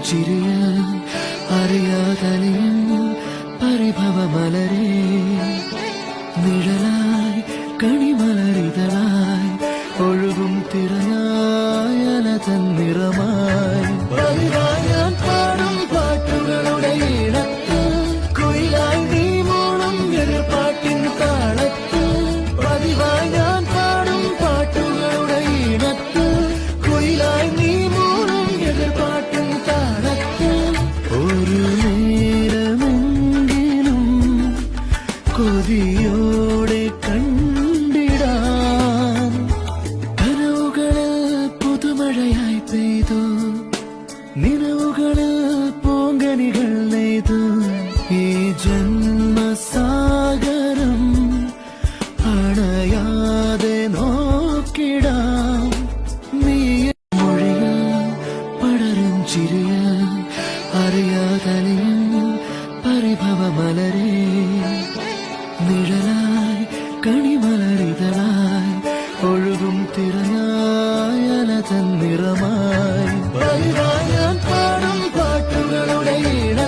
ചിരിയ അറിയാതലിയും പരിഭവമലരേ നിഴലായി കണിമലരിതളായി ഒഴുകും തിരനായല തന്നിറമായി ഞാൻ പാടും പാട്ടുകളുടെ ഇടത്ത് കുയിലായി നീ മൂളും എതിർപ്പാട്ടിൻ താളത്ത് പതിവായി ഞാൻ പാടും പാട്ടുകളുടെ ഇടത്ത് കുയിലായി നീ മൂളും എതിർപ്പാട്ടിൻ താളത്ത് ഒരു നേരമെങ്കിലും കൊതിയോടെ കണ്ടിടാൻ കനവുകളിൽ പുതുമഴയായി പെയ്തു നിലവുകളിൽ പൂങ്കനികൾ നെയ്തു ഈ ജന്മസാഗരം അണയാതെ നോക്കിടാം നീ മൊഴിയിൽ പടരും ചിരിയിൽ അറിയാതലിയും പരിഭവമലരേ നിഴലായി കണിമലരിതളായി ഒഴുകും തിരനായല തന്നിറമായി ഞാൻ പാടും പാട്ടുകളുടെ ഇട